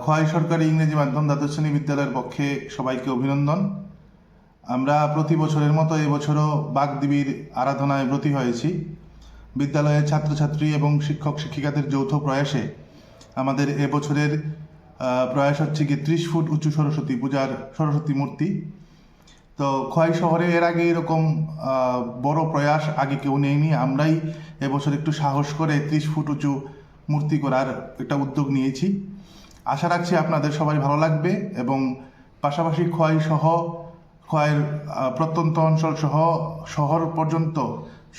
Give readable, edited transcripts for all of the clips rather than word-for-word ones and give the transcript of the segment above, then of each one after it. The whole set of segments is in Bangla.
খোয়াই সরকারি ইংরেজি মাধ্যম দ্বাদশ শ্রেণী বিদ্যালয়ের পক্ষে সবাইকে অভিনন্দন। আমরা প্রতি বছরের মতো এবছরও বাগদেবীর আরাধনায় ব্রতী হয়েছি। বিদ্যালয়ের ছাত্রছাত্রী এবং শিক্ষক শিক্ষিকাদের যৌথ প্রয়াসে আমাদের এবছরের প্রয়াস হচ্ছে কি 30 ফুট উঁচু সরস্বতী পূজার সরস্বতী মূর্তি। তো খোয়াই শহরে এর আগে এরকম বড় প্রয়াস আগে কেউ নেয়নি। আমরাই এবছর একটু সাহস করে 30 ফুট উঁচু মূর্তি করার একটা উদ্যোগ নিয়েছি। আশা রাখছি আপনাদের সবাই ভালো লাগবে এবং পাশাপাশি খোয়াইয়ের প্রত্যন্ত অঞ্চল সহ শহর পর্যন্ত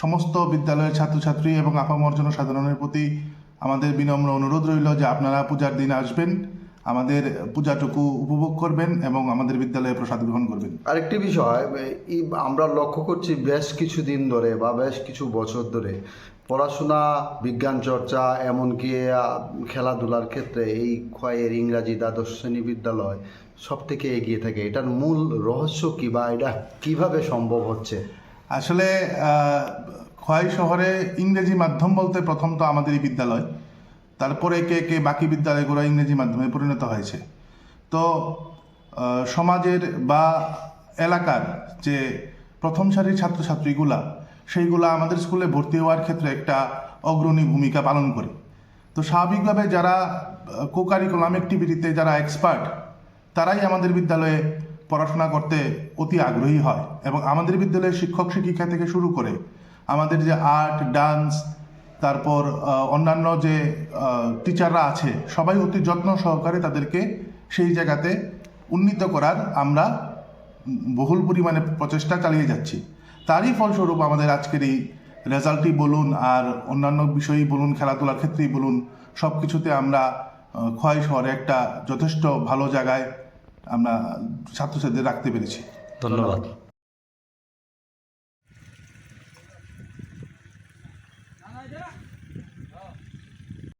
সমস্ত বিদ্যালয়ের ছাত্রছাত্রী এবং আপামর জনসাধারণের প্রতি আমাদের বিনম্র অনুরোধ রইল যে আপনারা পূজার দিন আসবেন, আমাদের পূজাটুকু উপভোগ করবেন এবং আমাদের বিদ্যালয়ে প্রসাদ গ্রহণ করবেন। আরেকটি বিষয়, আমরা লক্ষ্য করছি বেশ কিছু দিন ধরে বা বেশ কিছু বছর ধরে পড়াশোনা, বিজ্ঞান চর্চা, এমনকি খেলাধুলার ক্ষেত্রে এই খোয়াইয়ের ইংরাজি দ্বাদশ শ্রেণী বিদ্যালয় সব থেকে এগিয়ে থাকে। এটার মূল রহস্য কী বা এটা কীভাবে সম্ভব হচ্ছে? আসলে খোয়াই শহরে ইংরেজি মাধ্যম বলতে প্রথম তো আমাদের এই বিদ্যালয়, তারপরে একে একে বাকি বিদ্যালয়গুলো ইংরেজি মাধ্যমে পরিণত হয়েছে। তো সমাজের বা এলাকার যে প্রথম সারির ছাত্রছাত্রীগুলা সেইগুলা আমাদের স্কুলে ভর্তি হওয়ার ক্ষেত্রে একটা অগ্রণী ভূমিকা পালন করে। তো স্বাভাবিকভাবে যারা কোকারিকুলাম অ্যাক্টিভিটিতে যারা এক্সপার্ট তারাই আমাদের বিদ্যালয়ে পড়াশোনা করতে অতি আগ্রহী হয় এবং আমাদের বিদ্যালয়ের শিক্ষক শিক্ষিকা থেকে শুরু করে আমাদের যে আর্ট, ডান্স, তারপর অন্যান্য যে টিচাররা আছে সবাই অতি যত্ন সহকারে তাদেরকে সেই জায়গাতে উন্নীত করার আমরা বহুল পরিমাণে প্রচেষ্টা চালিয়ে যাচ্ছি। তারই ফলস্বরূপ আমাদের আজকের এই রেজাল্টই বলুন আর অন্যান্য বিষয়ই বলুন, খেলাধুলার ক্ষেত্রেই বলুন, সব কিছুতে আমরা খোয়াই শহরে একটা যথেষ্ট ভালো জায়গায় আমরা ছাত্রছাত্রীদের রাখতে পেরেছি। ধন্যবাদ।